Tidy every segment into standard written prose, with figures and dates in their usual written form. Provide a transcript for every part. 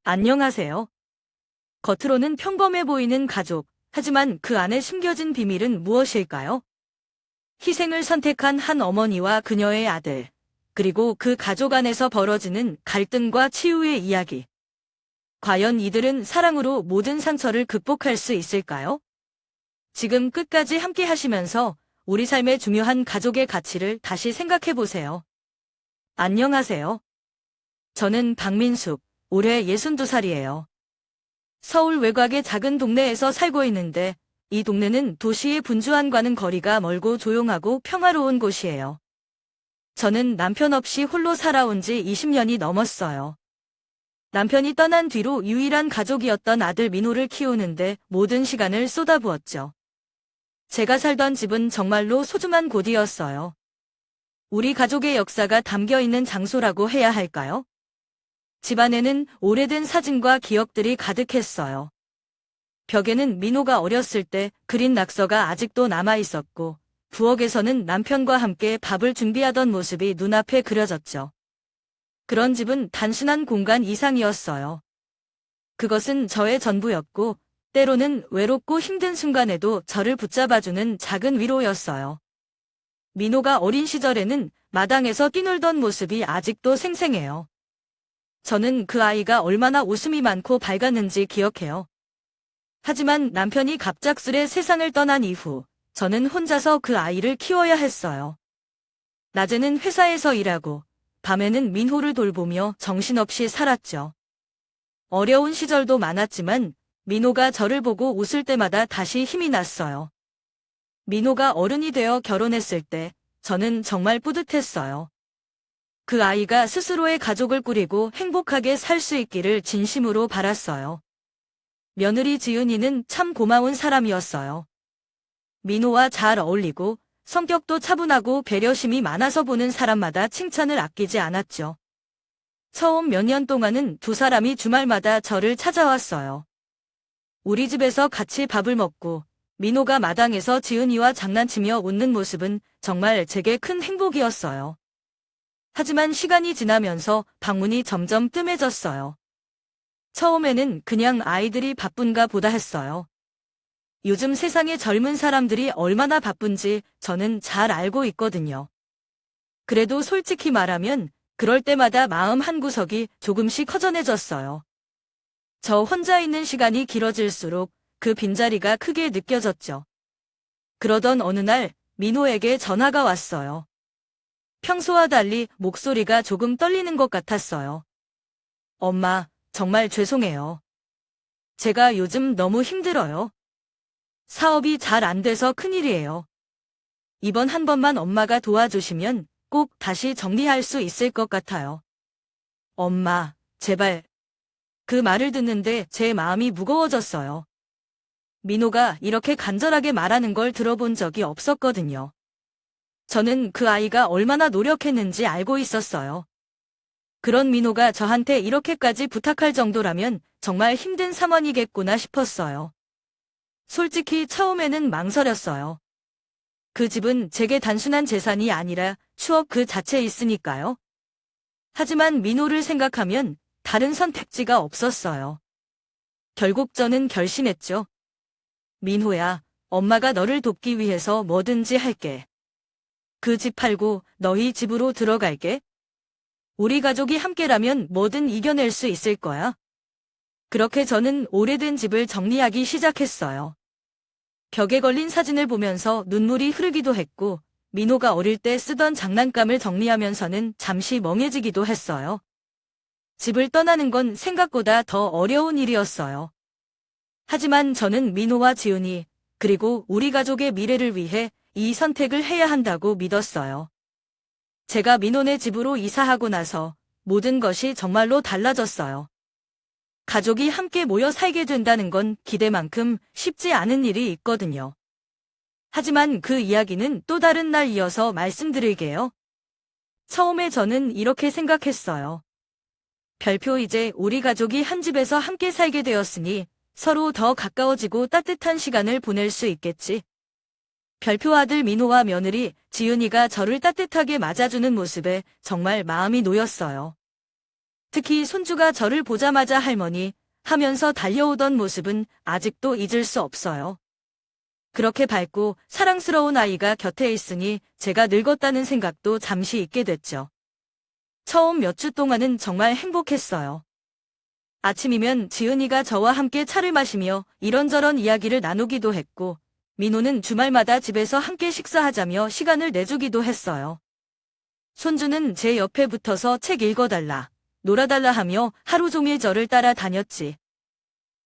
안녕하세요. 겉으로는 평범해 보이는 가족, 하지만 그 안에 숨겨진 비밀은 무엇일까요? 희생을 선택한 한 어머니와 그녀의 아들, 그리고 그 가족 안에서 벌어지는 갈등과 치유의 이야기. 과연 이들은 사랑으로 모든 상처를 극복할 수 있을까요? 지금 끝까지 함께 하시면서 우리 삶의 중요한 가족의 가치를 다시 생각해 보세요. 안녕하세요. 저는 박민숙, 올해 62살이에요. 서울 외곽의 작은 동네에서 살고 있는데 이 동네는 도시의 분주함과는 거리가 멀고 조용하고 평화로운 곳이에요. 저는 남편 없이 홀로 살아온 지 20년이 넘었어요. 남편이 떠난 뒤로 유일한 가족이었던 아들 민호를 키우는데 모든 시간을 쏟아부었죠. 제가 살던 집은 정말로 소중한 곳이었어요. 우리 가족의 역사가 담겨 있는 장소라고 해야 할까요? 집안에는 오래된 사진과 기억들이 가득했어요. 벽에는 민호가 어렸을 때 그린 낙서가 아직도 남아 있었고, 부엌에서는 남편과 함께 밥을 준비하던 모습이 눈앞에 그려졌죠. 그런 집은 단순한 공간 이상이었어요. 그것은 저의 전부였고, 때로는 외롭고 힘든 순간에도 저를 붙잡아주는 작은 위로였어요. 민호가 어린 시절에는 마당에서 뛰놀던 모습이 아직도 생생해요. 저는 그 아이가 얼마나 웃음이 많고 밝았는지 기억해요. 하지만 남편이 갑작스레 세상을 떠난 이후 저는 혼자서 그 아이를 키워야 했어요. 낮에는 회사에서 일하고 밤에는 민호를 돌보며 정신없이 살았죠. 어려운 시절도 많았지만 민호가 저를 보고 웃을 때마다 다시 힘이 났어요. 민호가 어른이 되어 결혼했을 때 저는 정말 뿌듯했어요. 그 아이가 스스로의 가족을 꾸리고 행복하게 살 수 있기를 진심으로 바랐어요. 며느리 지은이는 참 고마운 사람이었어요. 민호와 잘 어울리고 성격도 차분하고 배려심이 많아서 보는 사람마다 칭찬을 아끼지 않았죠. 처음 몇 년 동안은 두 사람이 주말마다 저를 찾아왔어요. 우리 집에서 같이 밥을 먹고 민호가 마당에서 지은이와 장난치며 웃는 모습은 정말 제게 큰 행복이었어요. 하지만 시간이 지나면서 방문이 점점 뜸해졌어요. 처음에는 그냥 아이들이 바쁜가 보다 했어요. 요즘 세상의 젊은 사람들이 얼마나 바쁜지 저는 잘 알고 있거든요. 그래도 솔직히 말하면 그럴 때마다 마음 한구석이 조금씩 허전해졌어요. 저 혼자 있는 시간이 길어질수록 그 빈자리가 크게 느껴졌죠. 그러던 어느 날 민호에게 전화가 왔어요. 평소와 달리 목소리가 조금 떨리는 것 같았어요. 엄마, 정말 죄송해요. 제가 요즘 너무 힘들어요. 사업이 잘 안 돼서 큰일이에요. 이번 한 번만 엄마가 도와주시면 꼭 다시 정리할 수 있을 것 같아요. 엄마, 제발. 그 말을 듣는데 제 마음이 무거워졌어요. 민호가 이렇게 간절하게 말하는 걸 들어본 적이 없었거든요. 저는 그 아이가 얼마나 노력했는지 알고 있었어요. 그런 민호가 저한테 이렇게까지 부탁할 정도라면 정말 힘든 상황이겠구나 싶었어요. 솔직히 처음에는 망설였어요. 그 집은 제게 단순한 재산이 아니라 추억 그 자체에 있으니까요. 하지만 민호를 생각하면 다른 선택지가 없었어요. 결국 저는 결심했죠. 민호야, 엄마가 너를 돕기 위해서 뭐든지 할게. 그 집 팔고 너희 집으로 들어갈게. 우리 가족이 함께라면 뭐든 이겨낼 수 있을 거야. 그렇게 저는 오래된 집을 정리하기 시작했어요. 벽에 걸린 사진을 보면서 눈물이 흐르기도 했고, 민호가 어릴 때 쓰던 장난감을 정리하면서는 잠시 멍해지기도 했어요. 집을 떠나는 건 생각보다 더 어려운 일이었어요. 하지만 저는 민호와 지은이, 그리고 우리 가족의 미래를 위해 이 선택을 해야 한다고 믿었어요. 제가 민호네 집으로 이사하고 나서 모든 것이 정말로 달라졌어요. 가족이 함께 모여 살게 된다는 건 기대만큼 쉽지 않은 일이 있거든요. 하지만 그 이야기는 또 다른 날 이어서 말씀드릴게요. 처음에 저는 이렇게 생각했어요. 별표 이제 우리 가족이 한 집에서 함께 살게 되었으니 서로 더 가까워지고 따뜻한 시간을 보낼 수 있겠지. 별표 아들 민호와 며느리 지은이가 저를 따뜻하게 맞아주는 모습에 정말 마음이 놓였어요. 특히 손주가 저를 보자마자 할머니 하면서 달려오던 모습은 아직도 잊을 수 없어요. 그렇게 밝고 사랑스러운 아이가 곁에 있으니 제가 늙었다는 생각도 잠시 잊게 됐죠. 처음 몇 주 동안은 정말 행복했어요. 아침이면 지은이가 저와 함께 차를 마시며 이런저런 이야기를 나누기도 했고, 민호는 주말마다 집에서 함께 식사하자며 시간을 내주기도 했어요. 손주는 제 옆에 붙어서 책 읽어달라, 놀아달라 하며 하루 종일 저를 따라다녔지.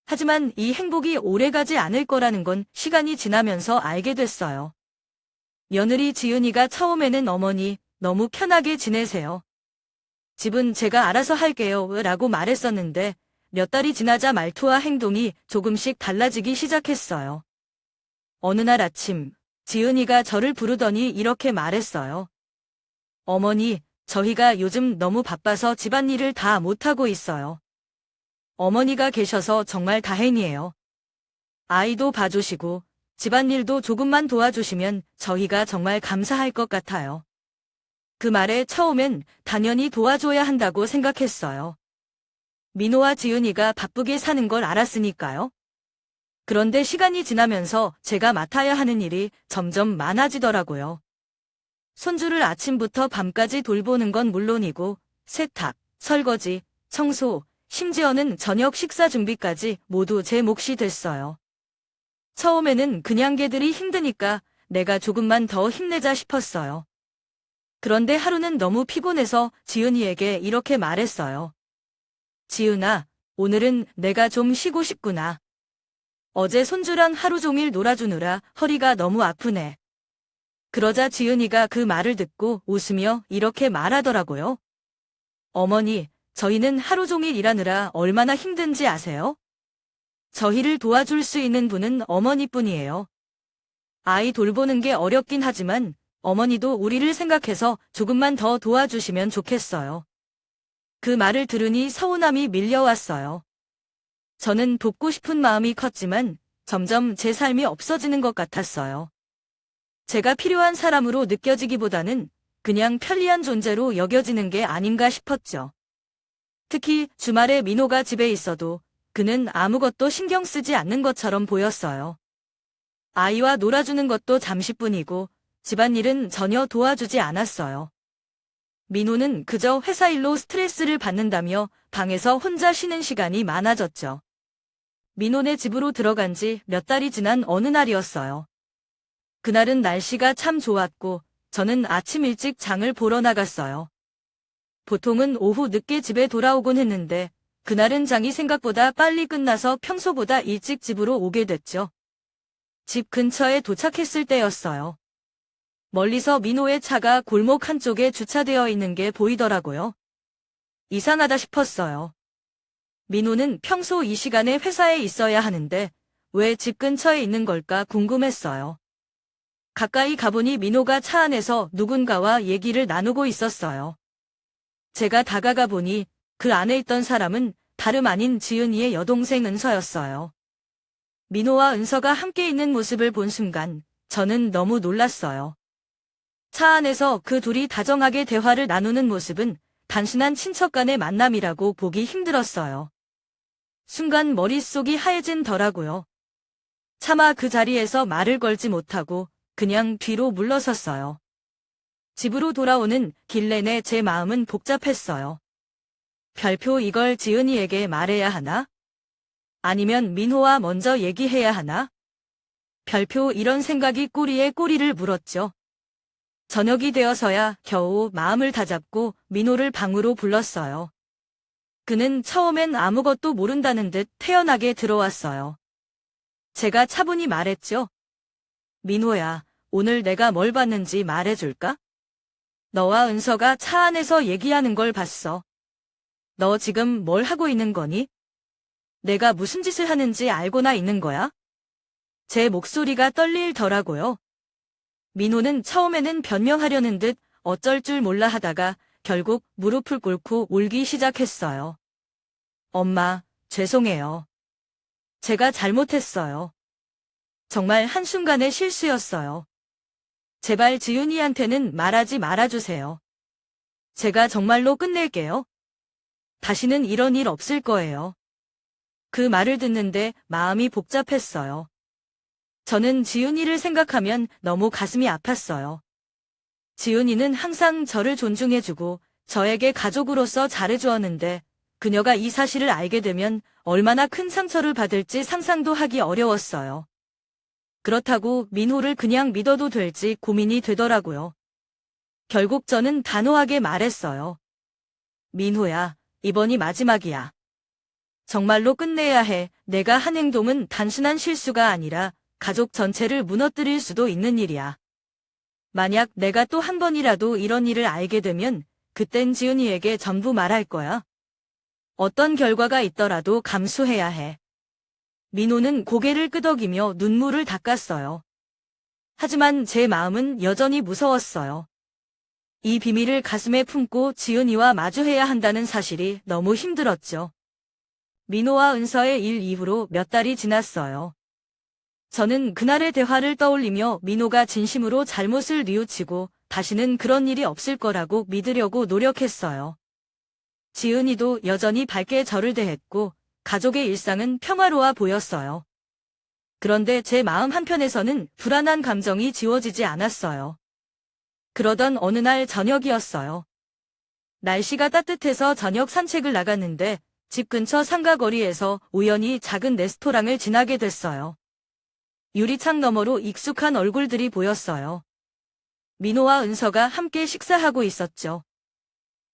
하지만 이 행복이 오래가지 않을 거라는 건 시간이 지나면서 알게 됐어요. 며느리 지은이가 처음에는 어머니, 너무 편하게 지내세요. 집은 제가 알아서 할게요 라고 말했었는데 몇 달이 지나자 말투와 행동이 조금씩 달라지기 시작했어요. 어느 날 아침, 지은이가 저를 부르더니 이렇게 말했어요. 어머니, 저희가 요즘 너무 바빠서 집안일을 다 못하고 있어요. 어머니가 계셔서 정말 다행이에요. 아이도 봐주시고 집안일도 조금만 도와주시면 저희가 정말 감사할 것 같아요. 그 말에 처음엔 당연히 도와줘야 한다고 생각했어요. 민호와 지은이가 바쁘게 사는 걸 알았으니까요. 그런데 시간이 지나면서 제가 맡아야 하는 일이 점점 많아지더라고요. 손주를 아침부터 밤까지 돌보는 건 물론이고 세탁, 설거지, 청소, 심지어는 저녁 식사 준비까지 모두 제 몫이 됐어요. 처음에는 그냥 걔들이 힘드니까 내가 조금만 더 힘내자 싶었어요. 그런데 하루는 너무 피곤해서 지은이에게 이렇게 말했어요. 지은아, 오늘은 내가 좀 쉬고 싶구나. 어제 손주랑 하루 종일 놀아주느라 허리가 너무 아프네. 그러자 지은이가 그 말을 듣고 웃으며 이렇게 말하더라고요. 어머니, 저희는 하루 종일 일하느라 얼마나 힘든지 아세요? 저희를 도와줄 수 있는 분은 어머니뿐이에요. 아이 돌보는 게 어렵긴 하지만 어머니도 우리를 생각해서 조금만 더 도와주시면 좋겠어요. 그 말을 들으니 서운함이 밀려왔어요. 저는 돕고 싶은 마음이 컸지만 점점 제 삶이 없어지는 것 같았어요. 제가 필요한 사람으로 느껴지기보다는 그냥 편리한 존재로 여겨지는 게 아닌가 싶었죠. 특히 주말에 민호가 집에 있어도 그는 아무것도 신경 쓰지 않는 것처럼 보였어요. 아이와 놀아주는 것도 잠시뿐이고 집안일은 전혀 도와주지 않았어요. 민호는 그저 회사 일로 스트레스를 받는다며 방에서 혼자 쉬는 시간이 많아졌죠. 민호네 집으로 들어간 지 몇 달이 지난 어느 날이었어요. 그날은 날씨가 참 좋았고 저는 아침 일찍 장을 보러 나갔어요. 보통은 오후 늦게 집에 돌아오곤 했는데 그날은 장이 생각보다 빨리 끝나서 평소보다 일찍 집으로 오게 됐죠. 집 근처에 도착했을 때였어요. 멀리서 민호의 차가 골목 한쪽에 주차되어 있는 게 보이더라고요. 이상하다 싶었어요. 민호는 평소 이 시간에 회사에 있어야 하는데 왜 집 근처에 있는 걸까 궁금했어요. 가까이 가보니 민호가 차 안에서 누군가와 얘기를 나누고 있었어요. 제가 다가가 보니 그 안에 있던 사람은 다름 아닌 지은이의 여동생 은서였어요. 민호와 은서가 함께 있는 모습을 본 순간 저는 너무 놀랐어요. 차 안에서 그 둘이 다정하게 대화를 나누는 모습은 단순한 친척 간의 만남이라고 보기 힘들었어요. 순간 머릿속이 하얘진더라고요. 차마 그 자리에서 말을 걸지 못하고 그냥 뒤로 물러섰어요. 집으로 돌아오는 길 내내 제 마음은 복잡했어요. 별표 이걸 지은이에게 말해야 하나? 아니면 민호와 먼저 얘기해야 하나? 별표 이런 생각이 꼬리에 꼬리를 물었죠. 저녁이 되어서야 겨우 마음을 다잡고 민호를 방으로 불렀어요. 그는 처음엔 아무것도 모른다는 듯 태연하게 들어왔어요. 제가 차분히 말했죠. 민호야, 오늘 내가 뭘 봤는지 말해줄까? 너와 은서가 차 안에서 얘기하는 걸 봤어. 너 지금 뭘 하고 있는 거니? 내가 무슨 짓을 하는지 알고나 있는 거야? 제 목소리가 떨리더라고요. 민호는 처음에는 변명하려는 듯 어쩔 줄 몰라 하다가 결국 무릎을 꿇고 울기 시작했어요. 엄마, 죄송해요. 제가 잘못했어요. 정말 한순간의 실수였어요. 제발 지윤이한테는 말하지 말아주세요. 제가 정말로 끝낼게요. 다시는 이런 일 없을 거예요. 그 말을 듣는데 마음이 복잡했어요. 저는 지은이를 생각하면 너무 가슴이 아팠어요. 지은이는 항상 저를 존중해주고 저에게 가족으로서 잘해주었는데 그녀가 이 사실을 알게 되면 얼마나 큰 상처를 받을지 상상도 하기 어려웠어요. 그렇다고 민호를 그냥 믿어도 될지 고민이 되더라고요. 결국 저는 단호하게 말했어요. 민호야, 이번이 마지막이야. 정말로 끝내야 해. 내가 한 행동은 단순한 실수가 아니라 가족 전체를 무너뜨릴 수도 있는 일이야. 만약 내가 또 한 번이라도 이런 일을 알게 되면 그땐 지은이에게 전부 말할 거야. 어떤 결과가 있더라도 감수해야 해. 민호는 고개를 끄덕이며 눈물을 닦았어요. 하지만 제 마음은 여전히 무서웠어요. 이 비밀을 가슴에 품고 지은이와 마주해야 한다는 사실이 너무 힘들었죠. 민호와 은서의 일 이후로 몇 달이 지났어요. 저는 그날의 대화를 떠올리며 민호가 진심으로 잘못을 뉘우치고 다시는 그런 일이 없을 거라고 믿으려고 노력했어요. 지은이도 여전히 밝게 저를 대했고 가족의 일상은 평화로워 보였어요. 그런데 제 마음 한편에서는 불안한 감정이 지워지지 않았어요. 그러던 어느 날 저녁이었어요. 날씨가 따뜻해서 저녁 산책을 나갔는데 집 근처 상가거리에서 우연히 작은 레스토랑을 지나게 됐어요. 유리창 너머로 익숙한 얼굴들이 보였어요. 민호와 은서가 함께 식사하고 있었죠.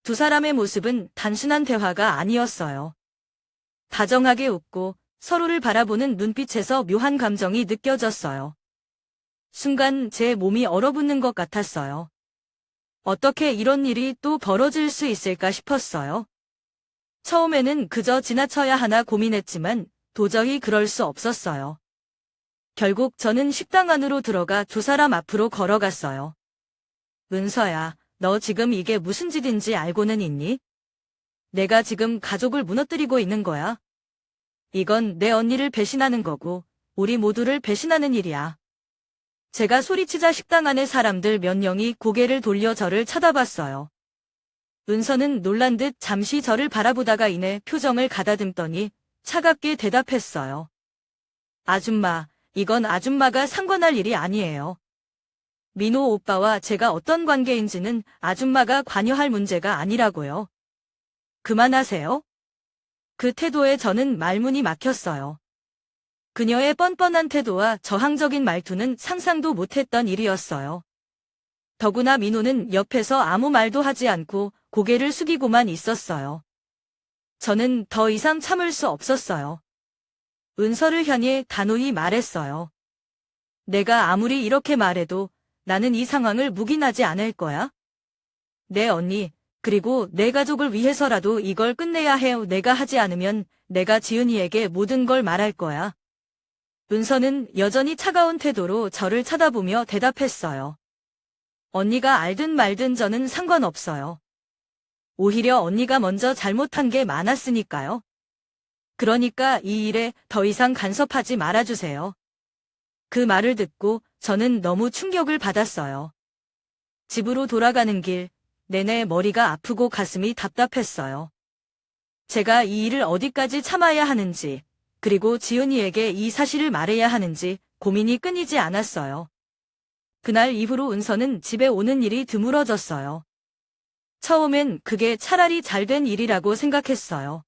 두 사람의 모습은 단순한 대화가 아니었어요. 다정하게 웃고 서로를 바라보는 눈빛에서 묘한 감정이 느껴졌어요. 순간 제 몸이 얼어붙는 것 같았어요. 어떻게 이런 일이 또 벌어질 수 있을까 싶었어요. 처음에는 그저 지나쳐야 하나 고민했지만 도저히 그럴 수 없었어요. 결국 저는 식당 안으로 들어가 두 사람 앞으로 걸어갔어요. 은서야, 너 지금 이게 무슨 짓인지 알고는 있니? 내가 지금 가족을 무너뜨리고 있는 거야. 이건 내 언니를 배신하는 거고 우리 모두를 배신하는 일이야. 제가 소리치자 식당 안의 사람들 몇 명이 고개를 돌려 저를 쳐다봤어요. 은서는 놀란 듯 잠시 저를 바라보다가 이내 표정을 가다듬더니 차갑게 대답했어요. 아줌마, 이건 아줌마가 상관할 일이 아니에요. 민호 오빠와 제가 어떤 관계인지는 아줌마가 관여할 문제가 아니라고요. 그만하세요. 그 태도에 저는 말문이 막혔어요. 그녀의 뻔뻔한 태도와 저항적인 말투는 상상도 못했던 일이었어요. 더구나 민호는 옆에서 아무 말도 하지 않고 고개를 숙이고만 있었어요. 저는 더 이상 참을 수 없었어요. 은서를 향해 단호히 말했어요. 내가 아무리 이렇게 말해도 나는 이 상황을 묵인하지 않을 거야. 내 언니, 그리고 내 가족을 위해서라도 이걸 끝내야 해요. 내가 하지 않으면 내가 지은이에게 모든 걸 말할 거야. 은서는 여전히 차가운 태도로 저를 쳐다보며 대답했어요. 언니가 알든 말든 저는 상관없어요. 오히려 언니가 먼저 잘못한 게 많았으니까요. 그러니까 이 일에 더 이상 간섭하지 말아주세요. 그 말을 듣고 저는 너무 충격을 받았어요. 집으로 돌아가는 길 내내 머리가 아프고 가슴이 답답했어요. 제가 이 일을 어디까지 참아야 하는지, 그리고 지은이에게 이 사실을 말해야 하는지 고민이 끊이지 않았어요. 그날 이후로 은서는 집에 오는 일이 드물어졌어요. 처음엔 그게 차라리 잘된 일이라고 생각했어요.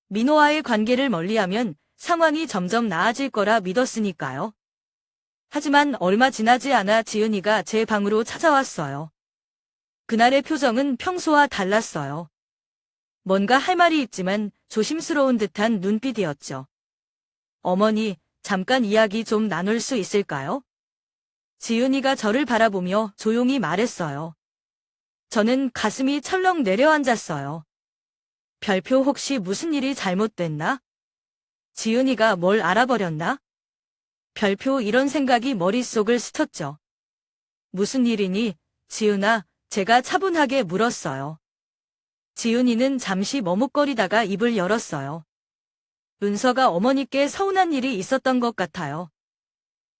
민호와의 관계를 멀리하면 상황이 점점 나아질 거라 믿었으니까요. 하지만 얼마 지나지 않아 지은이가 제 방으로 찾아왔어요. 그날의 표정은 평소와 달랐어요. 뭔가 할 말이 있지만 조심스러운 듯한 눈빛이었죠. 어머니, 잠깐 이야기 좀 나눌 수 있을까요? 지은이가 저를 바라보며 조용히 말했어요. 저는 가슴이 철렁 내려앉았어요. 별표 혹시 무슨 일이 잘못됐나? 지은이가 뭘 알아버렸나? 별표 이런 생각이 머릿속을 스쳤죠. 무슨 일이니, 지은아? 제가 차분하게 물었어요. 지은이는 잠시 머뭇거리다가 입을 열었어요. 은서가 어머니께 서운한 일이 있었던 것 같아요.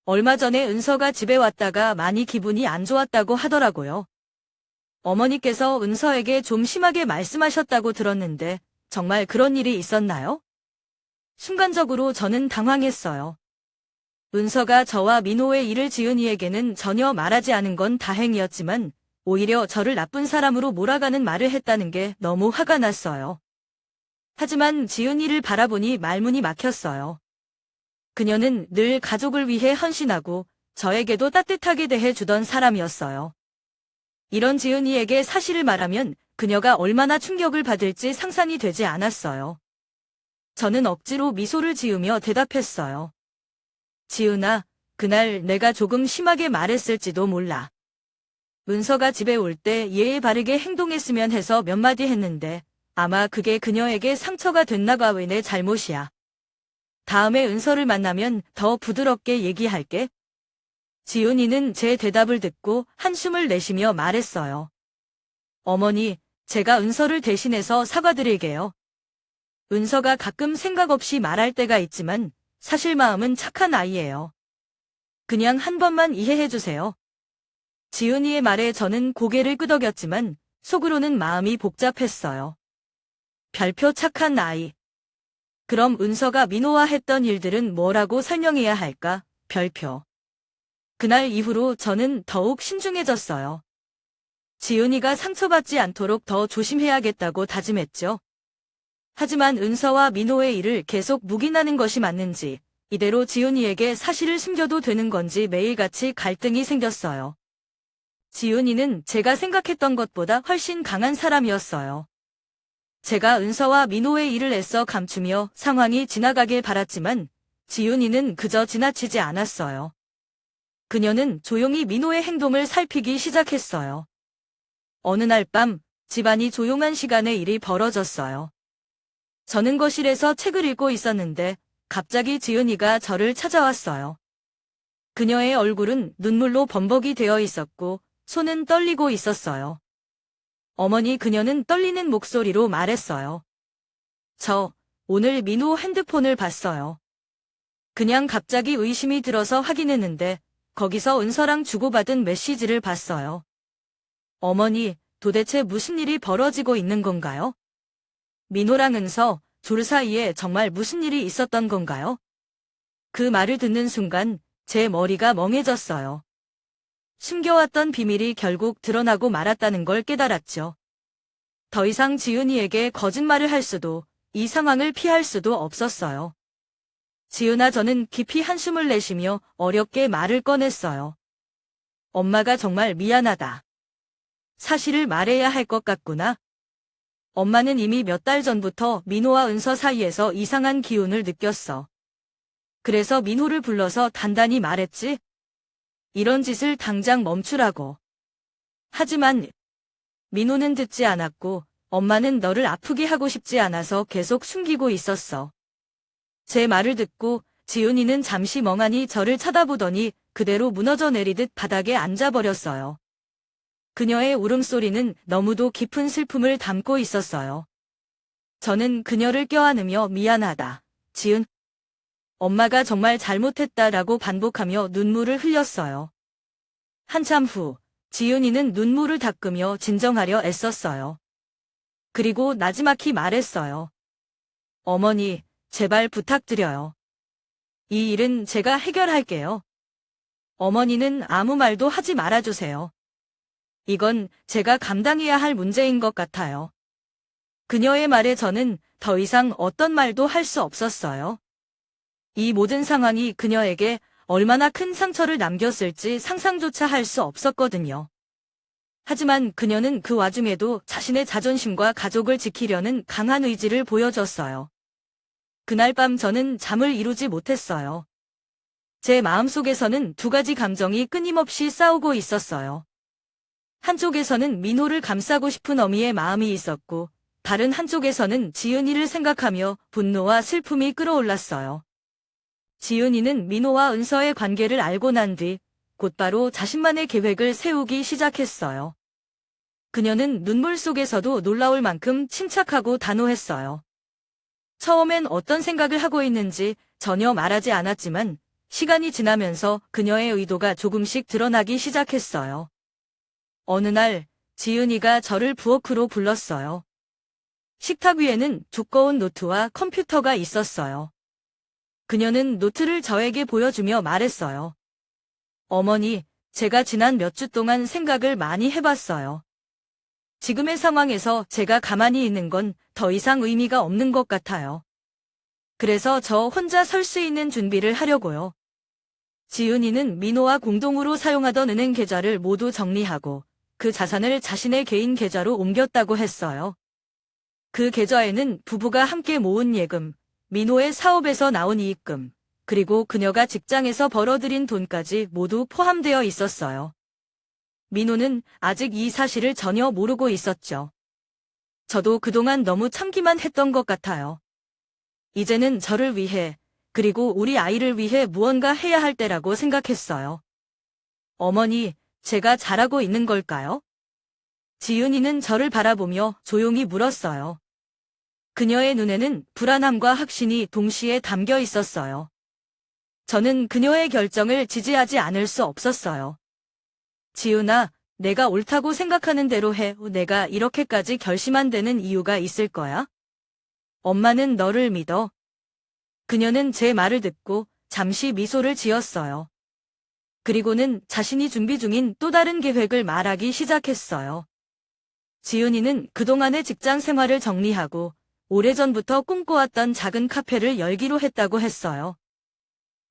얼마 전에 은서가 집에 왔다가 많이 기분이 안 좋았다고 하더라고요. 어머니께서 은서에게 좀 심하게 말씀하셨다고 들었는데 정말 그런 일이 있었나요? 순간적으로 저는 당황했어요. 은서가 저와 민호의 일을 지은이에게는 전혀 말하지 않은 건 다행이었지만 오히려 저를 나쁜 사람으로 몰아가는 말을 했다는 게 너무 화가 났어요. 하지만 지은이를 바라보니 말문이 막혔어요. 그녀는 늘 가족을 위해 헌신하고 저에게도 따뜻하게 대해주던 사람이었어요. 이런 지은이에게 사실을 말하면 그녀가 얼마나 충격을 받을지 상상이 되지 않았어요. 저는 억지로 미소를 지으며 대답했어요. 지은아, 그날 내가 조금 심하게 말했을지도 몰라. 은서가 집에 올 때 예의 바르게 행동했으면 해서 몇 마디 했는데 아마 그게 그녀에게 상처가 됐나 봐. 왜 내 잘못이야. 다음에 은서를 만나면 더 부드럽게 얘기할게. 지은이는 제 대답을 듣고 한숨을 내쉬며 말했어요. 어머니, 제가 은서를 대신해서 사과드릴게요. 은서가 가끔 생각 없이 말할 때가 있지만 사실 마음은 착한 아이예요. 그냥 한 번만 이해해주세요. 지은이의 말에 저는 고개를 끄덕였지만 속으로는 마음이 복잡했어요. 별표 착한 아이. 그럼 은서가 민호와 했던 일들은 뭐라고 설명해야 할까? 별표. 그날 이후로 저는 더욱 신중해졌어요. 지은이가 상처받지 않도록 더 조심해야겠다고 다짐했죠. 하지만 은서와 민호의 일을 계속 묵인하는 것이 맞는지, 이대로 지은이에게 사실을 숨겨도 되는 건지 매일같이 갈등이 생겼어요. 지은이는 제가 생각했던 것보다 훨씬 강한 사람이었어요. 제가 은서와 민호의 일을 애써 감추며 상황이 지나가길 바랐지만 지은이는 그저 지나치지 않았어요. 그녀는 조용히 민호의 행동을 살피기 시작했어요. 어느 날 밤 집안이 조용한 시간에 일이 벌어졌어요. 저는 거실에서 책을 읽고 있었는데 갑자기 지은이가 저를 찾아왔어요. 그녀의 얼굴은 눈물로 범벅이 되어 있었고 손은 떨리고 있었어요. 어머니, 그녀는 떨리는 목소리로 말했어요. 저 오늘 민호 핸드폰을 봤어요. 그냥 갑자기 의심이 들어서 확인했는데 거기서 은서랑 주고받은 메시지를 봤어요. 어머니, 도대체 무슨 일이 벌어지고 있는 건가요? 민호랑 은서, 둘 사이에 정말 무슨 일이 있었던 건가요? 그 말을 듣는 순간 제 머리가 멍해졌어요. 숨겨왔던 비밀이 결국 드러나고 말았다는 걸 깨달았죠. 더 이상 지은이에게 거짓말을 할 수도, 이 상황을 피할 수도 없었어요. 지은아, 저는 깊이 한숨을 내쉬며 어렵게 말을 꺼냈어요. 엄마가 정말 미안하다. 사실을 말해야 할 것 같구나. 엄마는 이미 몇 달 전부터 민호와 은서 사이에서 이상한 기운을 느꼈어. 그래서 민호를 불러서 단단히 말했지. 이런 짓을 당장 멈추라고. 하지만 민호는 듣지 않았고 엄마는 너를 아프게 하고 싶지 않아서 계속 숨기고 있었어. 제 말을 듣고 지은이는 잠시 멍하니 저를 쳐다보더니 그대로 무너져 내리듯 바닥에 앉아버렸어요. 그녀의 울음소리는 너무도 깊은 슬픔을 담고 있었어요. 저는 그녀를 껴안으며 미안하다, 지은. 엄마가 정말 잘못했다라고 반복하며 눈물을 흘렸어요. 한참 후, 지은이는 눈물을 닦으며 진정하려 애썼어요. 그리고 나지막히 말했어요. 어머니, 제발 부탁드려요. 이 일은 제가 해결할게요. 어머니는 아무 말도 하지 말아주세요. 이건 제가 감당해야 할 문제인 것 같아요. 그녀의 말에 저는 더 이상 어떤 말도 할 수 없었어요. 이 모든 상황이 그녀에게 얼마나 큰 상처를 남겼을지 상상조차 할 수 없었거든요. 하지만 그녀는 그 와중에도 자신의 자존심과 가족을 지키려는 강한 의지를 보여줬어요. 그날 밤 저는 잠을 이루지 못했어요. 제 마음속에서는 두 가지 감정이 끊임없이 싸우고 있었어요. 한쪽에서는 민호를 감싸고 싶은 어미의 마음이 있었고, 다른 한쪽에서는 지은이를 생각하며 분노와 슬픔이 끌어올랐어요. 지은이는 민호와 은서의 관계를 알고 난 뒤 곧바로 자신만의 계획을 세우기 시작했어요. 그녀는 눈물 속에서도 놀라울 만큼 침착하고 단호했어요. 처음엔 어떤 생각을 하고 있는지 전혀 말하지 않았지만 시간이 지나면서 그녀의 의도가 조금씩 드러나기 시작했어요. 어느 날 지은이가 저를 부엌으로 불렀어요. 식탁 위에는 두꺼운 노트와 컴퓨터가 있었어요. 그녀는 노트를 저에게 보여주며 말했어요. 어머니, 제가 지난 몇 주 동안 생각을 많이 해봤어요. 지금의 상황에서 제가 가만히 있는 건 더 이상 의미가 없는 것 같아요. 그래서 저 혼자 설 수 있는 준비를 하려고요. 지은이는 민호와 공동으로 사용하던 은행 계좌를 모두 정리하고 그 자산을 자신의 개인 계좌로 옮겼다고 했어요. 그 계좌에는 부부가 함께 모은 예금, 민호의 사업에서 나온 이익금, 그리고 그녀가 직장에서 벌어들인 돈까지 모두 포함되어 있었어요. 민호는 아직 이 사실을 전혀 모르고 있었죠. 저도 그동안 너무 참기만 했던 것 같아요. 이제는 저를 위해, 그리고 우리 아이를 위해 무언가 해야 할 때라고 생각했어요. 어머니, 제가 잘하고 있는 걸까요? 지은이는 저를 바라보며 조용히 물었어요. 그녀의 눈에는 불안함과 확신이 동시에 담겨 있었어요. 저는 그녀의 결정을 지지하지 않을 수 없었어요. 지은아, 내가 옳다고 생각하는 대로 해. 내가 이렇게까지 결심한 데는 이유가 있을 거야. 엄마는 너를 믿어. 그녀는 제 말을 듣고 잠시 미소를 지었어요. 그리고는 자신이 준비 중인 또 다른 계획을 말하기 시작했어요. 지은이는 그동안의 직장 생활을 정리하고 오래전부터 꿈꿔왔던 작은 카페를 열기로 했다고 했어요.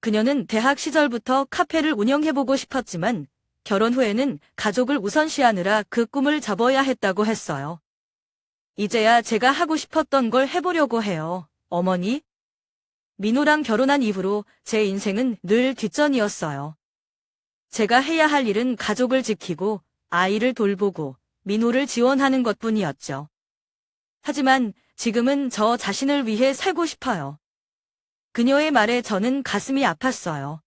그녀는 대학 시절부터 카페를 운영해보고 싶었지만 결혼 후에는 가족을 우선시하느라 그 꿈을 접어야 했다고 했어요. 이제야 제가 하고 싶었던 걸 해보려고 해요, 어머니. 민호랑 결혼한 이후로 제 인생은 늘 뒷전이었어요. 제가 해야 할 일은 가족을 지키고 아이를 돌보고 민호를 지원하는 것뿐이었죠. 하지만 지금은 저 자신을 위해 살고 싶어요. 그녀의 말에 저는 가슴이 아팠어요.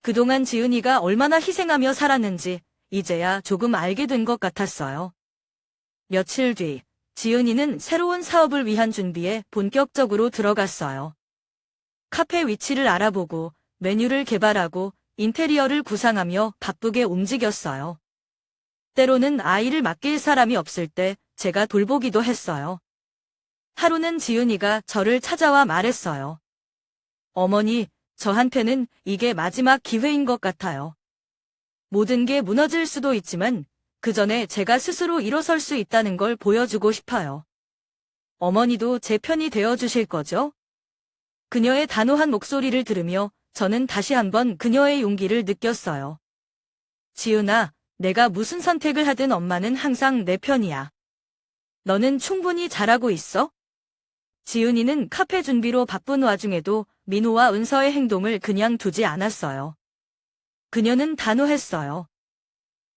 그동안 지은이가 얼마나 희생하며 살았는지 이제야 조금 알게 된 것 같았어요. 며칠 뒤, 지은이는 새로운 사업을 위한 준비에 본격적으로 들어갔어요. 카페 위치를 알아보고 메뉴를 개발하고 인테리어를 구상하며 바쁘게 움직였어요. 때로는 아이를 맡길 사람이 없을 때 제가 돌보기도 했어요. 하루는 지은이가 저를 찾아와 말했어요. 어머니, 저한테는 이게 마지막 기회인 것 같아요. 모든 게 무너질 수도 있지만 그 전에 제가 스스로 일어설 수 있다는 걸 보여주고 싶어요. 어머니도 제 편이 되어주실 거죠? 그녀의 단호한 목소리를 들으며 저는 다시 한번 그녀의 용기를 느꼈어요. 지은아, 내가 무슨 선택을 하든 엄마는 항상 내 편이야. 너는 충분히 잘하고 있어? 지은이는 카페 준비로 바쁜 와중에도 민호와 은서의 행동을 그냥 두지 않았어요. 그녀는 단호했어요.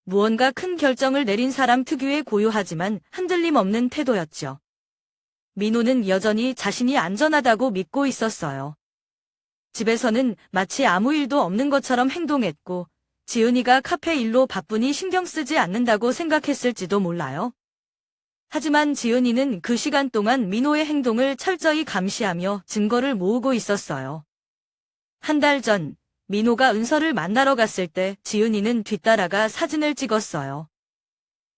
무언가 큰 결정을 내린 사람 특유의 고요하지만 흔들림 없는 태도였죠. 민호는 여전히 자신이 안전하다고 믿고 있었어요. 집에서는 마치 아무 일도 없는 것처럼 행동했고, 지은이가 카페 일로 바쁘니 신경 쓰지 않는다고 생각했을지도 몰라요. 하지만 지은이는 그 시간 동안 민호의 행동을 철저히 감시하며 증거를 모으고 있었어요. 한 달 전, 민호가 은서를 만나러 갔을 때 지은이는 뒤따라가 사진을 찍었어요.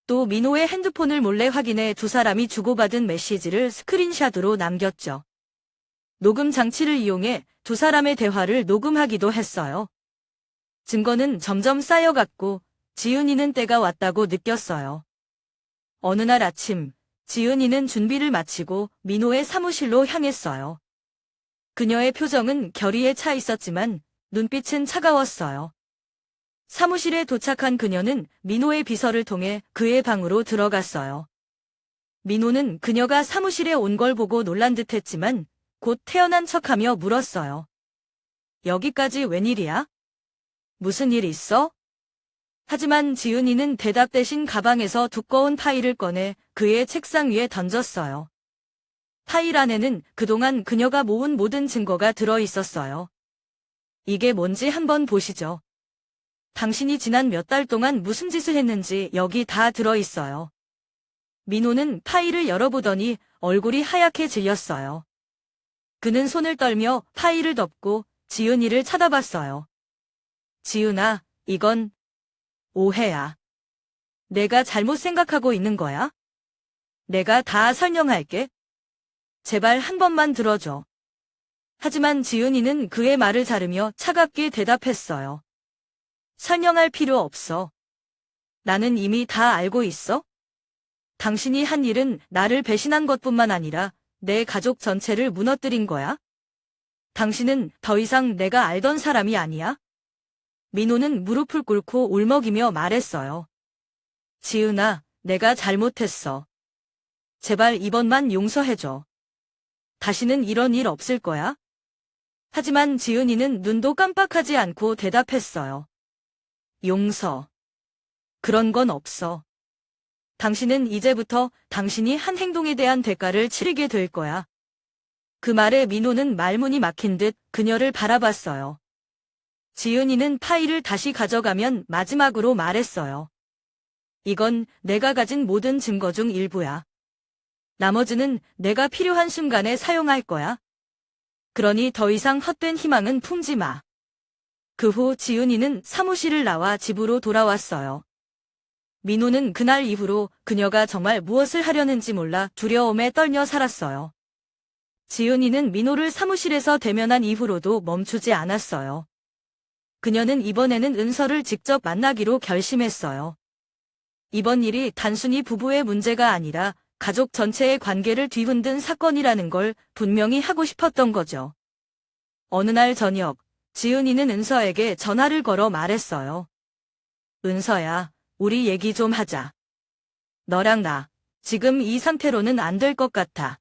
또 민호의 핸드폰을 몰래 확인해 두 사람이 주고받은 메시지를 스크린샷으로 남겼죠. 녹음 장치를 이용해 두 사람의 대화를 녹음하기도 했어요. 증거는 점점 쌓여갔고 지은이는 때가 왔다고 느꼈어요. 어느 날 아침, 지은이는 준비를 마치고 민호의 사무실로 향했어요. 그녀의 표정은 결의에 차 있었지만 눈빛은 차가웠어요. 사무실에 도착한 그녀는 민호의 비서를 통해 그의 방으로 들어갔어요. 민호는 그녀가 사무실에 온 걸 보고 놀란 듯 했지만 곧 태어난 척하며 물었어요. 여기까지 웬일이야? 무슨 일 있어? 하지만 지은이는 대답 대신 가방에서 두꺼운 파일을 꺼내 그의 책상 위에 던졌어요. 파일 안에는 그동안 그녀가 모은 모든 증거가 들어 있었어요. 이게 뭔지 한번 보시죠. 당신이 지난 몇 달 동안 무슨 짓을 했는지 여기 다 들어 있어요. 민호는 파일을 열어보더니 얼굴이 하얗게 질렸어요. 그는 손을 떨며 파일을 덮고 지은이를 쳐다봤어요. 지은아, 이건 오해야. 내가 잘못 생각하고 있는 거야? 내가 다 설명할게. 제발 한 번만 들어줘. 하지만 지은이는 그의 말을 자르며 차갑게 대답했어요. 설명할 필요 없어. 나는 이미 다 알고 있어. 당신이 한 일은 나를 배신한 것뿐만 아니라 내 가족 전체를 무너뜨린 거야. 당신은 더 이상 내가 알던 사람이 아니야. 민호는 무릎을 꿇고 울먹이며 말했어요. 지은아, 내가 잘못했어. 제발 이번만 용서해줘. 다시는 이런 일 없을 거야. 하지만 지은이는 눈도 깜빡하지 않고 대답했어요. 용서. 그런 건 없어. 당신은 이제부터 당신이 한 행동에 대한 대가를 치르게 될 거야. 그 말에 민호는 말문이 막힌 듯 그녀를 바라봤어요. 지은이는 파일을 다시 가져가면 마지막으로 말했어요. 이건 내가 가진 모든 증거 중 일부야. 나머지는 내가 필요한 순간에 사용할 거야. 그러니 더 이상 헛된 희망은 품지 마. 그 후 지은이는 사무실을 나와 집으로 돌아왔어요. 민호는 그날 이후로 그녀가 정말 무엇을 하려는지 몰라 두려움에 떨며 살았어요. 지은이는 민호를 사무실에서 대면한 이후로도 멈추지 않았어요. 그녀는 이번에는 은서를 직접 만나기로 결심했어요. 이번 일이 단순히 부부의 문제가 아니라 가족 전체의 관계를 뒤흔든 사건이라는 걸 분명히 하고 싶었던 거죠. 어느 날 저녁, 지은이는 은서에게 전화를 걸어 말했어요. 은서야, 우리 얘기 좀 하자. 너랑 나, 지금 이 상태로는 안 될 것 같아.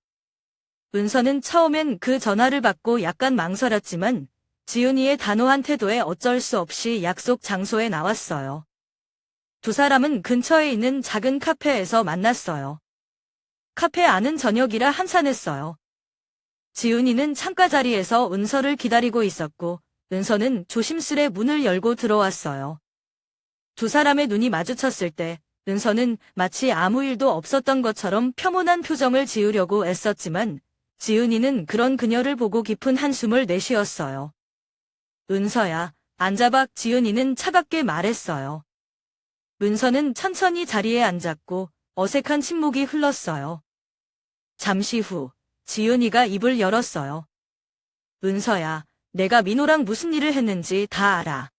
은서는 처음엔 그 전화를 받고 약간 망설였지만 지은이의 단호한 태도에 어쩔 수 없이 약속 장소에 나왔어요. 두 사람은 근처에 있는 작은 카페에서 만났어요. 카페 안은 저녁이라 한산했어요. 지은이는 창가 자리에서 은서를 기다리고 있었고 은서는 조심스레 문을 열고 들어왔어요. 두 사람의 눈이 마주쳤을 때 은서는 마치 아무 일도 없었던 것처럼 평온한 표정을 지으려고 애썼지만 지은이는 그런 그녀를 보고 깊은 한숨을 내쉬었어요. 은서야, 앉아봐. 지은이는 차갑게 말했어요. 은서는 천천히 자리에 앉았고 어색한 침묵이 흘렀어요. 잠시 후 지은이가 입을 열었어요. 은서야, 내가 민호랑 무슨 일을 했는지 다 알아.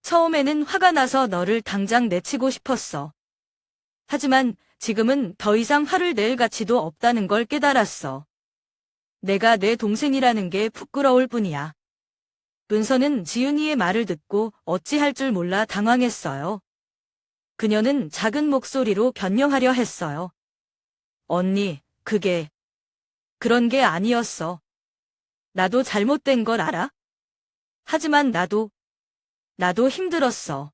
처음에는 화가 나서 너를 당장 내치고 싶었어. 하지만 지금은 더 이상 화를 낼 가치도 없다는 걸 깨달았어. 내가 내 동생이라는 게 부끄러울 뿐이야. 은서는 지은이의 말을 듣고 어찌할 줄 몰라 당황했어요. 그녀는 작은 목소리로 변명하려 했어요. 언니, 그런 게 아니었어. 나도 잘못된 걸 알아. 하지만 나도 힘들었어.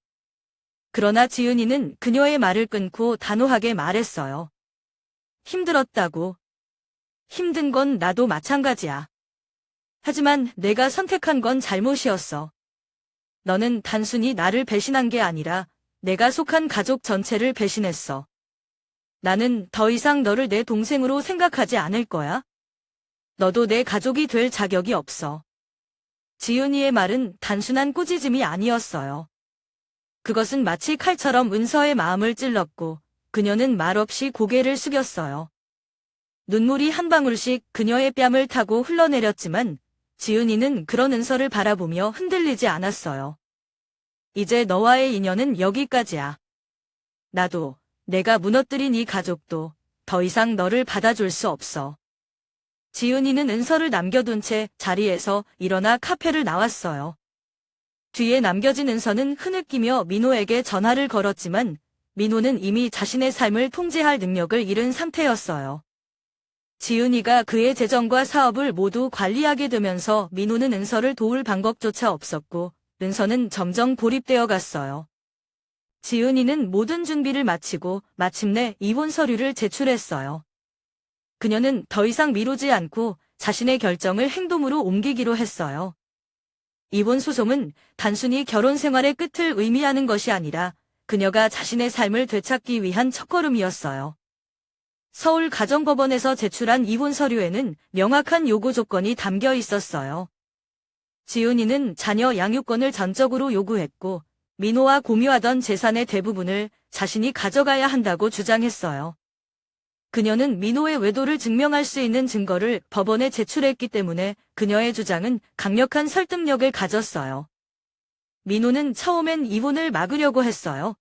그러나 지은이는 그녀의 말을 끊고 단호하게 말했어요. 힘들었다고. 힘든 건 나도 마찬가지야. 하지만 내가 선택한 건 잘못이었어. 너는 단순히 나를 배신한 게 아니라 내가 속한 가족 전체를 배신했어. 나는 더 이상 너를 내 동생으로 생각하지 않을 거야. 너도 내 가족이 될 자격이 없어. 지은이의 말은 단순한 꾸짖음이 아니었어요. 그것은 마치 칼처럼 은서의 마음을 찔렀고 그녀는 말없이 고개를 숙였어요. 눈물이 한 방울씩 그녀의 뺨을 타고 흘러내렸지만 지은이는 그런 은서를 바라보며 흔들리지 않았어요. 이제 너와의 인연은 여기까지야. 나도, 내가 무너뜨린 이 가족도 더 이상 너를 받아줄 수 없어. 지은이는 은서를 남겨둔 채 자리에서 일어나 카페를 나왔어요. 뒤에 남겨진 은서는 흐느끼며 민호에게 전화를 걸었지만 민호는 이미 자신의 삶을 통제할 능력을 잃은 상태였어요. 지은이가 그의 재정과 사업을 모두 관리하게 되면서 민호는 은서를 도울 방법조차 없었고 은서는 점점 고립되어 갔어요. 지은이는 모든 준비를 마치고 마침내 이혼 서류를 제출했어요. 그녀는 더 이상 미루지 않고 자신의 결정을 행동으로 옮기기로 했어요. 이혼 소송은 단순히 결혼 생활의 끝을 의미하는 것이 아니라 그녀가 자신의 삶을 되찾기 위한 첫걸음이었어요. 서울 가정법원에서 제출한 이혼 서류에는 명확한 요구 조건이 담겨 있었어요. 지은이는 자녀 양육권을 전적으로 요구했고 민호와 공유하던 재산의 대부분을 자신이 가져가야 한다고 주장했어요. 그녀는 민호의 외도를 증명할 수 있는 증거를 법원에 제출했기 때문에 그녀의 주장은 강력한 설득력을 가졌어요. 민호는 처음엔 이혼을 막으려고 했어요.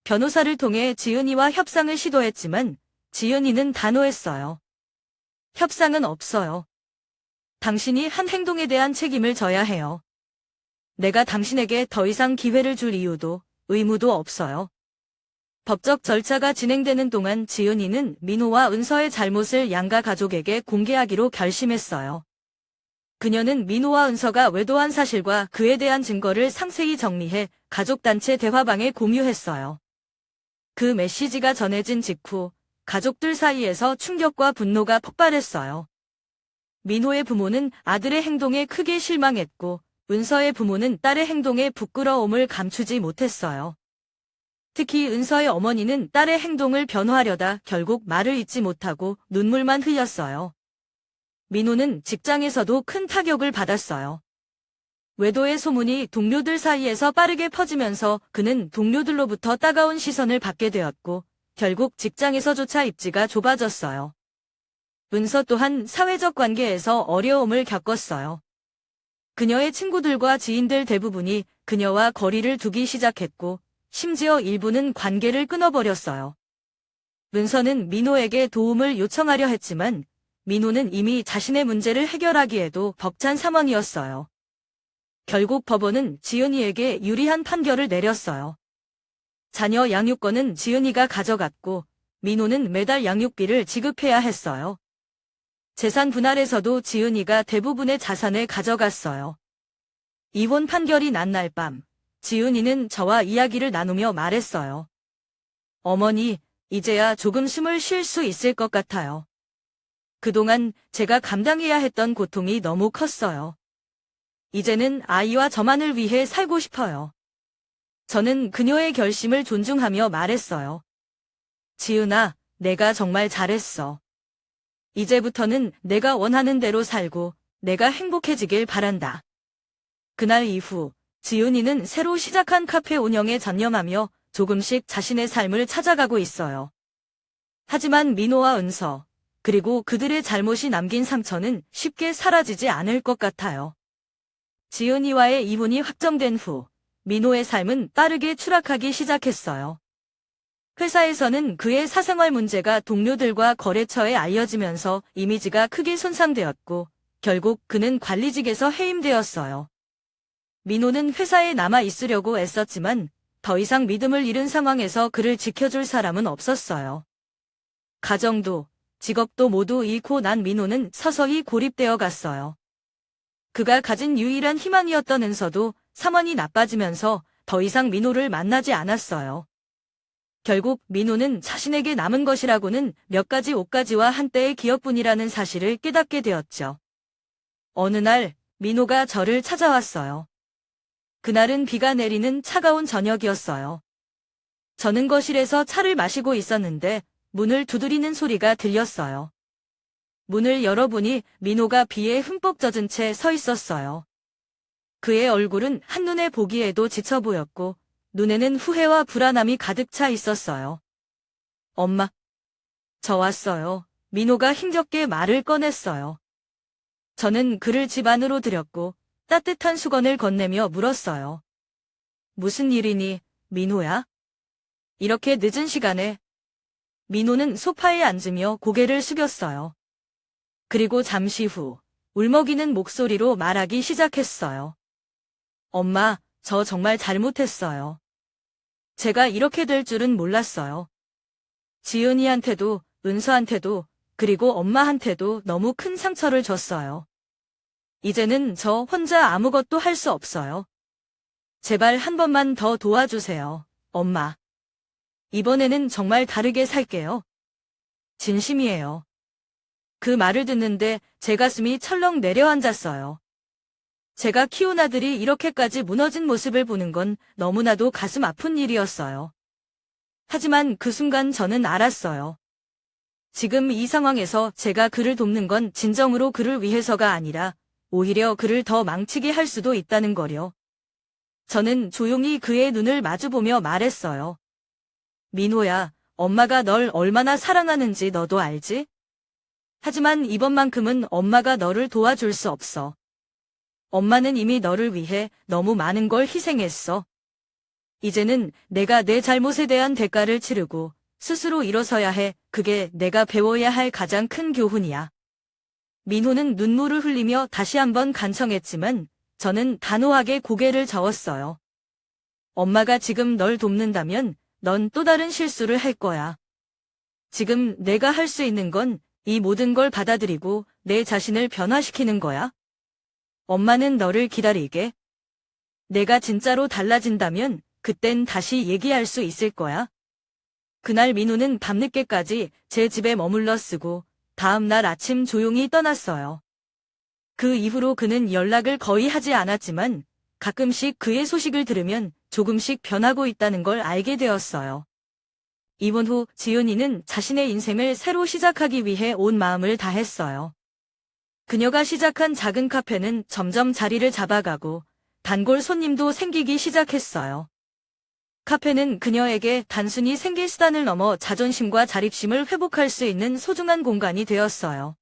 변호사를 통해 지은이와 협상을 시도했지만 지은이는 단호했어요. 협상은 없어요. 당신이 한 행동에 대한 책임을 져야 해요. 내가 당신에게 더 이상 기회를 줄 이유도 의무도 없어요. 법적 절차가 진행되는 동안 지은이는 민호와 은서의 잘못을 양가 가족에게 공개하기로 결심했어요. 그녀는 민호와 은서가 외도한 사실과 그에 대한 증거를 상세히 정리해 가족단체 대화방에 공유했어요. 그 메시지가 전해진 직후 가족들 사이에서 충격과 분노가 폭발했어요. 민호의 부모는 아들의 행동에 크게 실망했고 은서의 부모는 딸의 행동에 부끄러움을 감추지 못했어요. 특히 은서의 어머니는 딸의 행동을 변호하려다 결국 말을 잇지 못하고 눈물만 흘렸어요. 민호는 직장에서도 큰 타격을 받았어요. 외도의 소문이 동료들 사이에서 빠르게 퍼지면서 그는 동료들로부터 따가운 시선을 받게 되었고 결국 직장에서조차 입지가 좁아졌어요. 은서 또한 사회적 관계에서 어려움을 겪었어요. 그녀의 친구들과 지인들 대부분이 그녀와 거리를 두기 시작했고 심지어 일부는 관계를 끊어버렸어요. 은서는 민호에게 도움을 요청하려 했지만 민호는 이미 자신의 문제를 해결하기에도 벅찬 상황이었어요. 결국 법원은 지은이에게 유리한 판결을 내렸어요. 자녀 양육권은 지은이가 가져갔고 민호는 매달 양육비를 지급해야 했어요. 재산 분할에서도 지은이가 대부분의 자산을 가져갔어요. 이혼 판결이 난 날 밤 지은이는 저와 이야기를 나누며 말했어요. 어머니, 이제야 조금 숨을 쉴 수 있을 것 같아요. 그동안 제가 감당해야 했던 고통이 너무 컸어요. 이제는 아이와 저만을 위해 살고 싶어요. 저는 그녀의 결심을 존중하며 말했어요. 지은아, 내가 정말 잘했어. 이제부터는 내가 원하는 대로 살고 내가 행복해지길 바란다. 그날 이후 지은이는 새로 시작한 카페 운영에 전념하며 조금씩 자신의 삶을 찾아가고 있어요. 하지만 민호와 은서, 그리고 그들의 잘못이 남긴 상처는 쉽게 사라지지 않을 것 같아요. 지은이와의 이혼이 확정된 후 민호의 삶은 빠르게 추락하기 시작했어요. 회사에서는 그의 사생활 문제가 동료들과 거래처에 알려지면서 이미지가 크게 손상되었고 결국 그는 관리직에서 해임되었어요. 민호는 회사에 남아 있으려고 애썼지만 더 이상 믿음을 잃은 상황에서 그를 지켜줄 사람은 없었어요. 가정도 직업도 모두 잃고 난 민호는 서서히 고립되어 갔어요. 그가 가진 유일한 희망이었던 은서도 상황이 나빠지면서 더 이상 민호를 만나지 않았어요. 결국 민호는 자신에게 남은 것이라고는 몇 가지 옷가지와 한때의 기억뿐이라는 사실을 깨닫게 되었죠. 어느 날 민호가 저를 찾아왔어요. 그날은 비가 내리는 차가운 저녁이었어요. 저는 거실에서 차를 마시고 있었는데 문을 두드리는 소리가 들렸어요. 문을 열어보니 민호가 비에 흠뻑 젖은 채 서 있었어요. 그의 얼굴은 한눈에 보기에도 지쳐 보였고 눈에는 후회와 불안함이 가득 차 있었어요. 엄마, 저 왔어요. 민호가 힘겹게 말을 꺼냈어요. 저는 그를 집 안으로 들였고 따뜻한 수건을 건네며 물었어요. 무슨 일이니, 민호야? 이렇게 늦은 시간에. 민호는 소파에 앉으며 고개를 숙였어요. 그리고 잠시 후 울먹이는 목소리로 말하기 시작했어요. 엄마, 저 정말 잘못했어요. 제가 이렇게 될 줄은 몰랐어요. 지은이한테도, 은서한테도, 그리고 엄마한테도 너무 큰 상처를 줬어요. 이제는 저 혼자 아무것도 할 수 없어요. 제발 한 번만 더 도와주세요, 엄마. 이번에는 정말 다르게 살게요. 진심이에요. 그 말을 듣는데 제 가슴이 철렁 내려앉았어요. 제가 키운 아들이 이렇게까지 무너진 모습을 보는 건 너무나도 가슴 아픈 일이었어요. 하지만 그 순간 저는 알았어요. 지금 이 상황에서 제가 그를 돕는 건 진정으로 그를 위해서가 아니라 오히려 그를 더 망치게 할 수도 있다는 거요. 저는 조용히 그의 눈을 마주보며 말했어요. 민호야, 엄마가 널 얼마나 사랑하는지 너도 알지? 하지만 이번만큼은 엄마가 너를 도와줄 수 없어. 엄마는 이미 너를 위해 너무 많은 걸 희생했어. 이제는 내가 내 잘못에 대한 대가를 치르고 스스로 일어서야 해. 그게 내가 배워야 할 가장 큰 교훈이야. 민호는 눈물을 흘리며 다시 한번 간청했지만 저는 단호하게 고개를 저었어요. 엄마가 지금 널 돕는다면 넌 또 다른 실수를 할 거야. 지금 내가 할 수 있는 건 이 모든 걸 받아들이고 내 자신을 변화시키는 거야. 엄마는 너를 기다리게. 내가 진짜로 달라진다면 그땐 다시 얘기할 수 있을 거야. 그날 민호는 밤늦게까지 제 집에 머물러 쓰고 다음 날 아침 조용히 떠났어요. 그 이후로 그는 연락을 거의 하지 않았지만 가끔씩 그의 소식을 들으면 조금씩 변하고 있다는 걸 알게 되었어요. 이혼 후 지은이는 자신의 인생을 새로 시작하기 위해 온 마음을 다했어요. 그녀가 시작한 작은 카페는 점점 자리를 잡아가고 단골 손님도 생기기 시작했어요. 카페는 그녀에게 단순히 생계 수단을 넘어 자존심과 자립심을 회복할 수 있는 소중한 공간이 되었어요.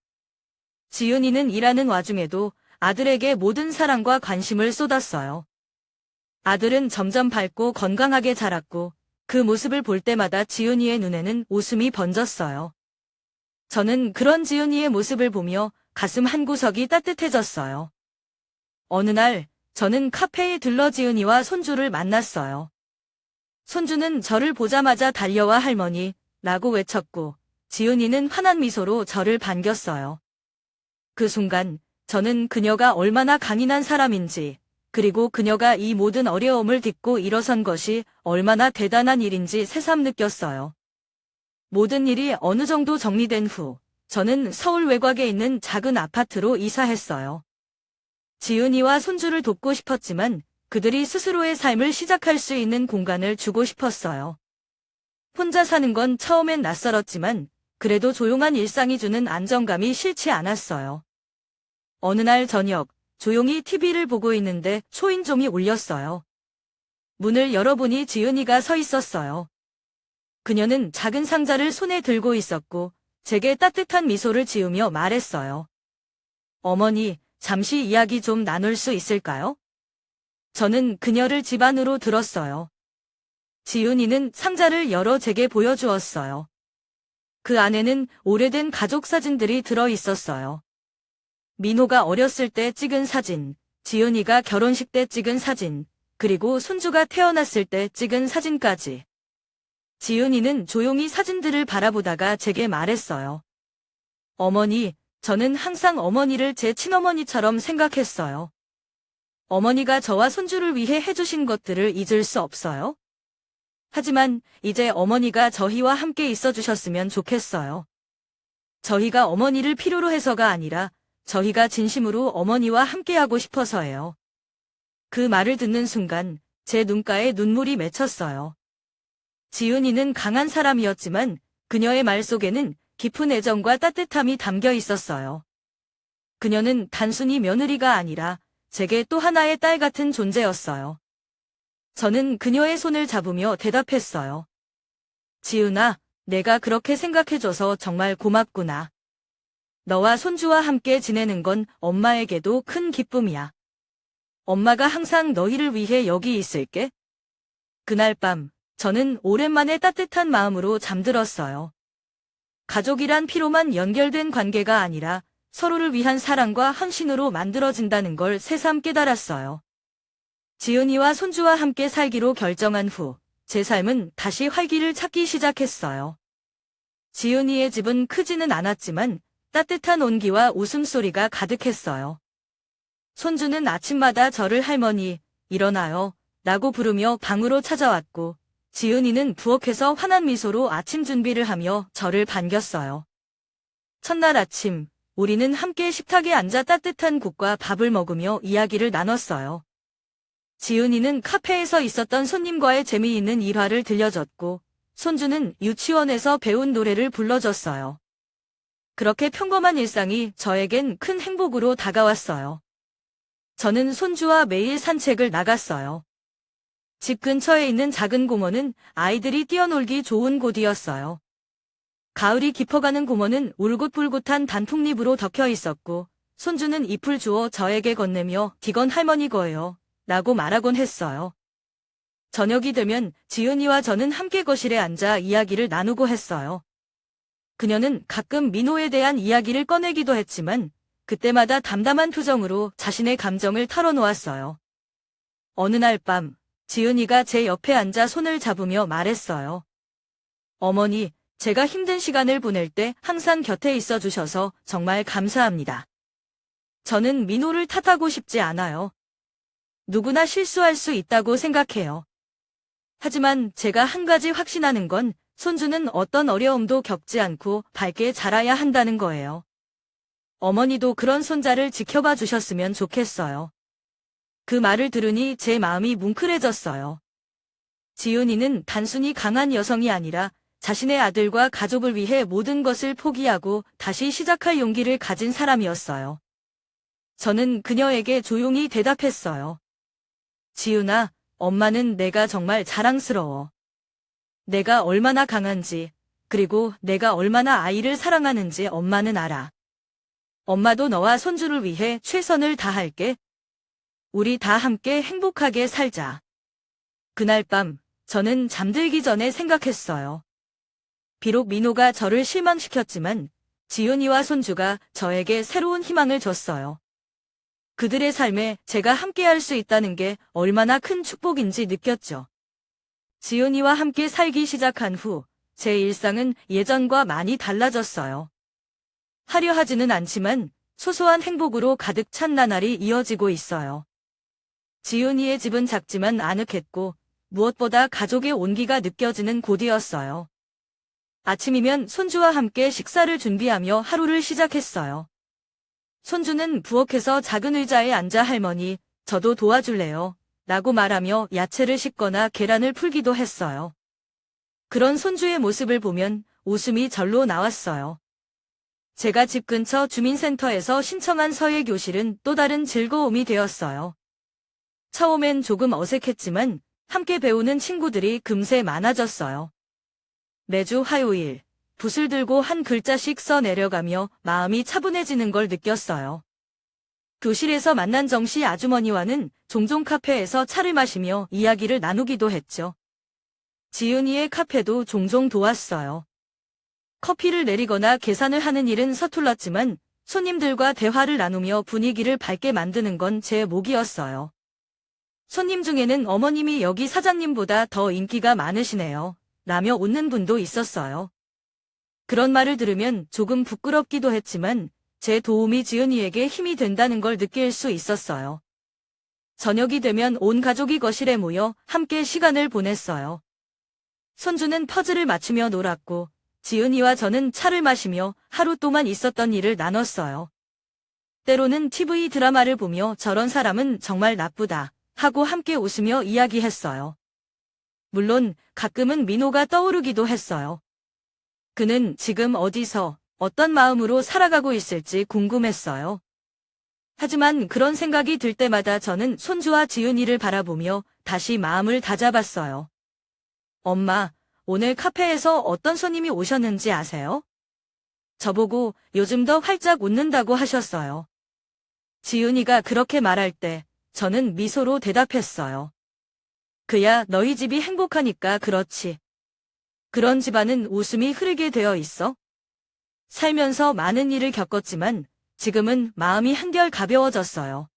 지은이는 일하는 와중에도 아들에게 모든 사랑과 관심을 쏟았어요. 아들은 점점 밝고 건강하게 자랐고 그 모습을 볼 때마다 지은이의 눈에는 웃음이 번졌어요. 저는 그런 지은이의 모습을 보며 가슴 한구석이 따뜻해졌어요. 어느 날 저는 카페에 들러 지은이와 손주를 만났어요. 손주는 저를 보자마자 달려와 할머니라고 외쳤고 지은이는 환한 미소로 저를 반겼어요. 그 순간 저는 그녀가 얼마나 강인한 사람인지 그리고 그녀가 이 모든 어려움을 딛고 일어선 것이 얼마나 대단한 일인지 새삼 느꼈어요. 모든 일이 어느 정도 정리된 후 저는 서울 외곽에 있는 작은 아파트로 이사했어요. 지은이와 손주를 돕고 싶었지만 그들이 스스로의 삶을 시작할 수 있는 공간을 주고 싶었어요. 혼자 사는 건 처음엔 낯설었지만 그래도 조용한 일상이 주는 안정감이 싫지 않았어요. 어느 날 저녁 조용히 TV를 보고 있는데 초인종이 울렸어요. 문을 열어보니 지은이가 서 있었어요. 그녀는 작은 상자를 손에 들고 있었고 제게 따뜻한 미소를 지으며 말했어요. 어머니, 잠시 이야기 좀 나눌 수 있을까요? 저는 그녀를 집 안으로 들었어요. 지은이는 상자를 열어 제게 보여주었어요. 그 안에는 오래된 가족 사진들이 들어 있었어요. 민호가 어렸을 때 찍은 사진, 지은이가 결혼식 때 찍은 사진, 그리고 손주가 태어났을 때 찍은 사진까지. 지은이는 조용히 사진들을 바라보다가 제게 말했어요. 어머니, 저는 항상 어머니를 제 친어머니처럼 생각했어요. 어머니가 저와 손주를 위해 해주신 것들을 잊을 수 없어요. 하지만 이제 어머니가 저희와 함께 있어주셨으면 좋겠어요. 저희가 어머니를 필요로 해서가 아니라 저희가 진심으로 어머니와 함께하고 싶어서예요. 그 말을 듣는 순간 제 눈가에 눈물이 맺혔어요. 지은이는 강한 사람이었지만 그녀의 말 속에는 깊은 애정과 따뜻함이 담겨 있었어요. 그녀는 단순히 며느리가 아니라 제게 또 하나의 딸 같은 존재였어요. 저는 그녀의 손을 잡으며 대답했어요. 지은아, 내가 그렇게 생각해줘서 정말 고맙구나. 너와 손주와 함께 지내는 건 엄마에게도 큰 기쁨이야. 엄마가 항상 너희를 위해 여기 있을게. 그날 밤, 저는 오랜만에 따뜻한 마음으로 잠들었어요. 가족이란 피로만 연결된 관계가 아니라 서로를 위한 사랑과 헌신으로 만들어진다는 걸 새삼 깨달았어요. 지은이와 손주와 함께 살기로 결정한 후, 제 삶은 다시 활기를 찾기 시작했어요. 지은이의 집은 크지는 않았지만 따뜻한 온기와 웃음소리가 가득했어요. 손주는 아침마다 저를 할머니, 일어나요, 라고 부르며 방으로 찾아왔고, 지은이는 부엌에서 환한 미소로 아침 준비를 하며 저를 반겼어요. 첫날 아침, 우리는 함께 식탁에 앉아 따뜻한 국과 밥을 먹으며 이야기를 나눴어요. 지은이는 카페에서 있었던 손님과의 재미있는 일화를 들려줬고, 손주는 유치원에서 배운 노래를 불러줬어요. 그렇게 평범한 일상이 저에겐 큰 행복으로 다가왔어요. 저는 손주와 매일 산책을 나갔어요. 집 근처에 있는 작은 공원은 아이들이 뛰어놀기 좋은 곳이었어요. 가을이 깊어가는 공원은 울긋불긋한 단풍잎으로 덮여 있었고 손주는 잎을 주워 저에게 건네며 "이건 할머니 거예요" 라고 말하곤 했어요. 저녁이 되면 지은이와 저는 함께 거실에 앉아 이야기를 나누고 했어요. 그녀는 가끔 민호에 대한 이야기를 꺼내기도 했지만 그때마다 담담한 표정으로 자신의 감정을 털어놓았어요. 어느 날 밤, 지은이가 제 옆에 앉아 손을 잡으며 말했어요. "어머니, 제가 힘든 시간을 보낼 때 항상 곁에 있어 주셔서 정말 감사합니다. 저는 민호를 탓하고 싶지 않아요. 누구나 실수할 수 있다고 생각해요. 하지만 제가 한 가지 확신하는 건 손주는 어떤 어려움도 겪지 않고 밝게 자라야 한다는 거예요. 어머니도 그런 손자를 지켜봐 주셨으면 좋겠어요." 그 말을 들으니 제 마음이 뭉클해졌어요. 지은이는 단순히 강한 여성이 아니라 자신의 아들과 가족을 위해 모든 것을 포기하고 다시 시작할 용기를 가진 사람이었어요. 저는 그녀에게 조용히 대답했어요. "지은아, 엄마는 내가 정말 자랑스러워. 내가 얼마나 강한지, 그리고 내가 얼마나 아이를 사랑하는지 엄마는 알아. 엄마도 너와 손주를 위해 최선을 다할게. 우리 다 함께 행복하게 살자." 그날 밤, 저는 잠들기 전에 생각했어요. 비록 민호가 저를 실망시켰지만 지은이와 손주가 저에게 새로운 희망을 줬어요. 그들의 삶에 제가 함께할 수 있다는 게 얼마나 큰 축복인지 느꼈죠. 지은이와 함께 살기 시작한 후 제 일상은 예전과 많이 달라졌어요. 화려하지는 않지만 소소한 행복으로 가득 찬 나날이 이어지고 있어요. 지은이의 집은 작지만 아늑했고 무엇보다 가족의 온기가 느껴지는 곳이었어요. 아침이면 손주와 함께 식사를 준비하며 하루를 시작했어요. 손주는 부엌에서 작은 의자에 앉아 "할머니, 저도 도와줄래요?" 라고 말하며 야채를 씻거나 계란을 풀기도 했어요. 그런 손주의 모습을 보면 웃음이 절로 나왔어요. 제가 집 근처 주민센터에서 신청한 서예 교실은 또 다른 즐거움이 되었어요. 처음엔 조금 어색했지만 함께 배우는 친구들이 금세 많아졌어요. 매주 화요일, 붓을 들고 한 글자씩 써 내려가며 마음이 차분해지는 걸 느꼈어요. 교실에서 만난 정씨 아주머니와는 종종 카페에서 차를 마시며 이야기를 나누기도 했죠. 지은이의 카페도 종종 도왔어요. 커피를 내리거나 계산을 하는 일은 서툴렀지만 손님들과 대화를 나누며 분위기를 밝게 만드는 건 제 몫이었어요. 손님 중에는 "어머님이 여기 사장님보다 더 인기가 많으시네요" 라며 웃는 분도 있었어요. 그런 말을 들으면 조금 부끄럽기도 했지만 제 도움이 지은이에게 힘이 된다는 걸 느낄 수 있었어요. 저녁이 되면 온 가족이 거실에 모여 함께 시간을 보냈어요. 손주는 퍼즐을 맞추며 놀았고 지은이와 저는 차를 마시며 하루 동안 있었던 일을 나눴어요. 때로는 TV 드라마를 보며 "저런 사람은 정말 나쁘다" 하고 함께 웃으며 이야기했어요. 물론 가끔은 민호가 떠오르기도 했어요. 그는 지금 어디서 어떤 마음으로 살아가고 있을지 궁금했어요. 하지만 그런 생각이 들 때마다 저는 손주와 지은이를 바라보며 다시 마음을 다잡았어요. "엄마, 오늘 카페에서 어떤 손님이 오셨는지 아세요?" 저보고 "요즘 더 활짝 웃는다고 하셨어요." 지은이가 그렇게 말할 때 저는 미소로 대답했어요. "그야 너희 집이 행복하니까 그렇지. 그런 집안은 웃음이 흐르게 되어 있어." 살면서 많은 일을 겪었지만 지금은 마음이 한결 가벼워졌어요.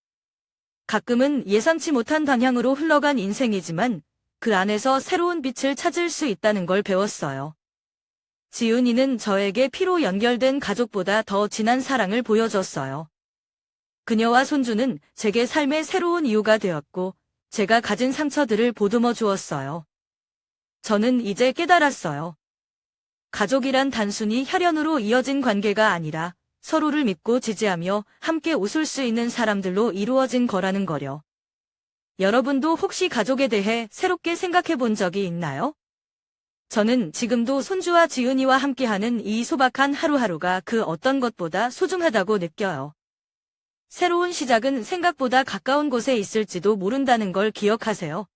가끔은 예상치 못한 방향으로 흘러간 인생이지만 그 안에서 새로운 빛을 찾을 수 있다는 걸 배웠어요. 지은이는 저에게 피로 연결된 가족보다 더 진한 사랑을 보여줬어요. 그녀와 손주는 제게 삶의 새로운 이유가 되었고 제가 가진 상처들을 보듬어 주었어요. 저는 이제 깨달았어요. 가족이란 단순히 혈연으로 이어진 관계가 아니라 서로를 믿고 지지하며 함께 웃을 수 있는 사람들로 이루어진 거라는 거요. 여러분도 혹시 가족에 대해 새롭게 생각해 본 적이 있나요? 저는 지금도 손주와 지은이와 함께하는 이 소박한 하루하루가 그 어떤 것보다 소중하다고 느껴요. 새로운 시작은 생각보다 가까운 곳에 있을지도 모른다는 걸 기억하세요.